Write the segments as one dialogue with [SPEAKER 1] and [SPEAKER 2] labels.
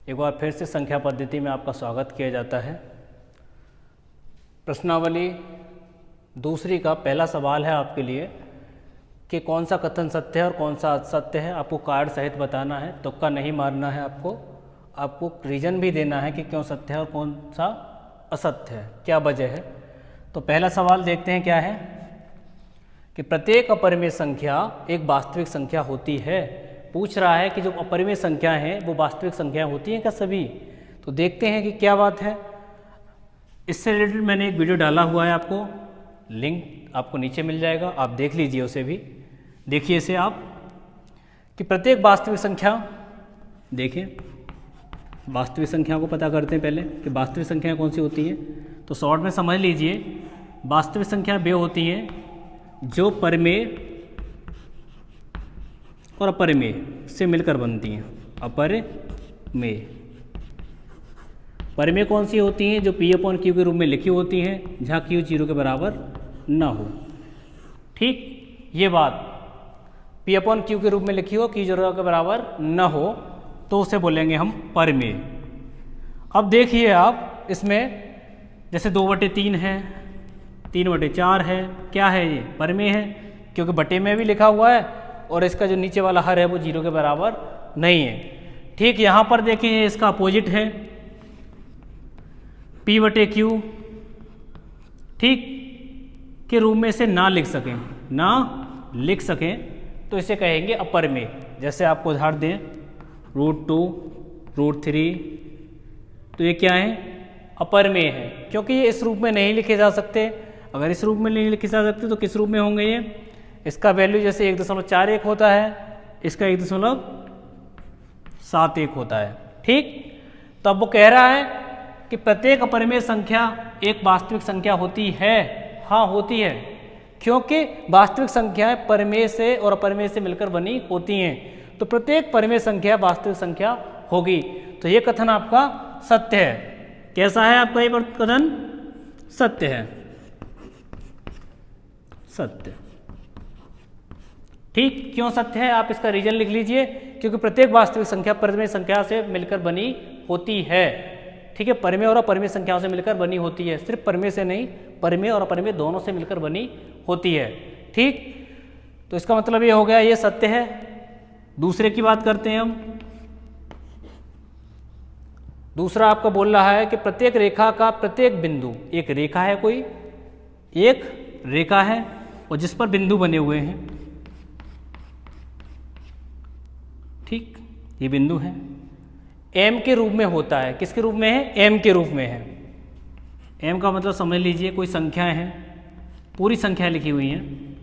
[SPEAKER 1] एक बार फिर से संख्या पद्धति में आपका स्वागत किया जाता है। प्रश्नावली दूसरी का पहला सवाल है आपके लिए कि कौन सा कथन सत्य है और कौन सा असत्य है। आपको कार्ड सहित बताना है, तुक्का नहीं मारना है। आपको रीजन भी देना है कि क्यों सत्य है और कौन सा असत्य है, क्या वजह है। तो पहला सवाल देखते हैं क्या है कि प्रत्येक अपरिमेय संख्या एक वास्तविक संख्या होती है। पूछ रहा है कि जो अपरिमेय संख्या हैं वो वास्तविक संख्या होती हैं क्या सभी। तो देखते हैं कि क्या बात है। इससे रिलेटेड मैंने एक वीडियो डाला हुआ है, आपको लिंक आपको नीचे मिल जाएगा, आप देख लीजिए उसे भी। देखिए इसे आप कि प्रत्येक वास्तविक संख्या, देखिए वास्तविक संख्या को पता करते हैं पहले कि वास्तविक संख्याएं कौन सी होती हैं। तो शॉर्ट में समझ लीजिए, वास्तविक संख्या वे होती हैं जो परिमेय और अपरिमेय से मिलकर बनती हैं। अपरिमेय परिमेय कौन सी होती हैं? जो P/Q के रूप में लिखी होती हैं, जहाँ Q 0 के बराबर न हो। ठीक, ये बात P/Q के रूप में लिखी हो, Q 0 के बराबर न हो, तो उसे बोलेंगे हम परिमेय। अब देखिए आप इसमें जैसे 2/3 है, 3/4 है, क्या है ये? परिमेय है, क्योंकि बटे में भी लिखा हुआ है और इसका जो नीचे वाला हर है वो 0 के बराबर नहीं है। ठीक, यहाँ पर देखिए इसका अपोजिट है P/Q, ठीक, के रूप में इसे ना लिख सकें तो इसे कहेंगे अपरिमेय। जैसे आपको उदाहरण दें √2, √3, तो ये क्या है? अपरिमेय है, क्योंकि ये इस रूप में नहीं लिखे जा सकते। अगर इस रूप में नहीं लिखे जा सकते तो किस रूप में होंगे ये? इसका वैल्यू जैसे 1.41 होता है, इसका 1.71 होता है। ठीक, तो अब वो कह रहा है कि प्रत्येक अपरिमेय संख्या एक वास्तविक संख्या होती है। हाँ, होती है, क्योंकि वास्तविक संख्याएं परिमेय से और अपरिमेय से मिलकर बनी होती हैं। तो प्रत्येक परिमेय संख्या वास्तविक संख्या होगी। तो ये कथन आपका सत्य है। कैसा है आपका ये कथन? सत्य है, सत्य। ठीक, क्यों सत्य है आप इसका रीजन लिख लीजिए, क्योंकि प्रत्येक वास्तविक संख्या परिमेय संख्या से मिलकर बनी होती है। ठीक है, परिमेय और अपरिमेय संख्याओं से मिलकर बनी होती है, सिर्फ परिमेय से नहीं, परिमेय और अपरिमेय दोनों से मिलकर बनी होती है। ठीक, तो इसका मतलब ये हो गया, ये सत्य है। दूसरे की बात करते हैं हम। दूसरा आपका बोल रहा है कि प्रत्येक रेखा का प्रत्येक बिंदु, एक रेखा है, कोई एक रेखा है और जिस पर बिंदु बने हुए हैं। ठीक, ये बिंदु है, m के रूप में होता है। किसके रूप में है? m के रूप में है। m का मतलब समझ लीजिए कोई संख्याएं हैं, पूरी संख्या लिखी हुई हैं,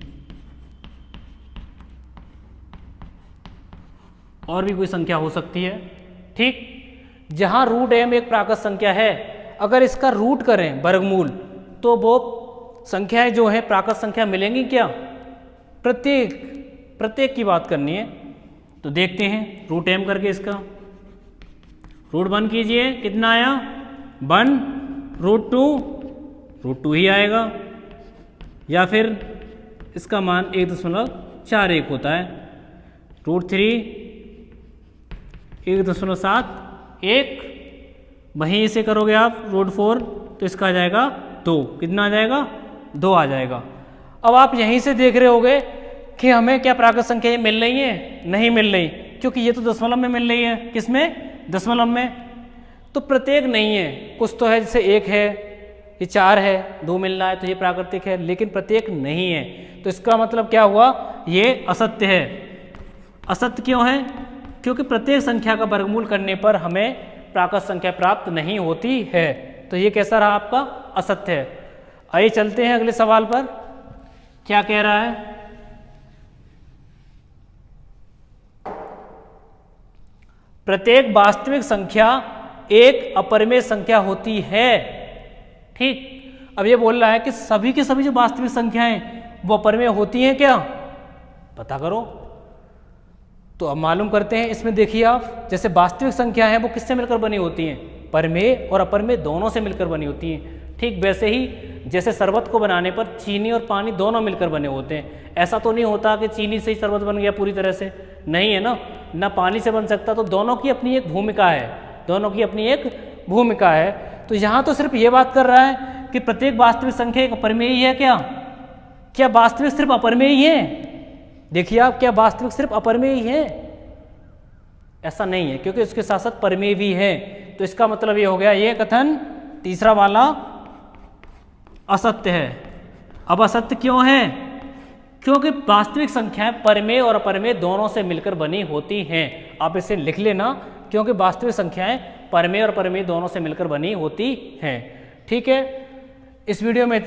[SPEAKER 1] और भी कोई संख्या हो सकती है। ठीक, जहां √m एक प्राकृत संख्या है, अगर इसका रूट करें वर्गमूल, तो वो संख्याएं जो है प्राकृत संख्या मिलेंगी क्या? प्रत्येक की बात करनी है। तो देखते हैं √m करके इसका √1 कीजिए, कितना आया? 1, √2 ही आएगा, या फिर इसका मान 1.41 होता है। √3 1.71, वहीं इसे करोगे आप √4 तो इसका आ जाएगा 2। कितना आ जाएगा? 2 आ जाएगा। अब आप यहीं से देख रहे होगे कि हमें क्या प्राकृत संख्या मिल रही है? नहीं मिल रही, क्योंकि ये तो दशमलव में मिल रही है। किसमें? दशमलव में। तो प्रत्येक नहीं है, कुछ तो है, जैसे 1 है, ये 4 है, 2 मिल रहा है तो ये प्राकृतिक है, लेकिन प्रत्येक नहीं है। तो इसका मतलब क्या हुआ? ये असत्य है। असत्य क्यों है? क्योंकि प्रत्येक संख्या का वर्गमूल करने पर हमें प्राकृत संख्या प्राप्त नहीं होती है। तो ये कैसा रहा आपका? असत्य है। आइए चलते हैं अगले सवाल पर। क्या कह रहा है? प्रत्येक वास्तविक संख्या एक अपरिमेय संख्या होती है। ठीक, अब ये बोल रहा है कि सभी की सभी जो वास्तविक संख्याएं वो अपरिमेय होती हैं क्या? पता करो। तो अब मालूम करते हैं। इसमें देखिए आप, जैसे वास्तविक संख्या है वो किससे मिलकर बनी होती हैं? परिमेय और अपरिमेय दोनों से मिलकर बनी होती हैं। ठीक वैसे ही जैसे शरबत को बनाने पर चीनी और पानी दोनों मिलकर बने होते हैं। ऐसा तो नहीं होता कि चीनी से ही शरबत बन गया पूरी तरह से, नहीं है ना, ना पानी से बन सकता। तो दोनों की अपनी एक भूमिका है। दोनों की अपनी एक भूमिका है। तो यहाँ तो सिर्फ ये बात कर रहा है कि प्रत्येक वास्तविक संख्या एक अपरिमेय है। क्या वास्तविक सिर्फ अपरिमेय है? देखिए आप, क्या वास्तविक सिर्फ अपरिमेय है? ऐसा नहीं है, क्योंकि उसके साथ साथ परिमेय भी है। तो इसका मतलब ये हो गया, ये कथन तीसरा वाला असत्य है। अब असत्य क्यों है? क्योंकि वास्तविक संख्याएं परिमेय और अपरिमेय दोनों से मिलकर बनी होती हैं। आप इसे लिख लेना, क्योंकि वास्तविक संख्याएं परिमेय और अपरिमेय दोनों से मिलकर बनी होती हैं। ठीक है, इस वीडियो में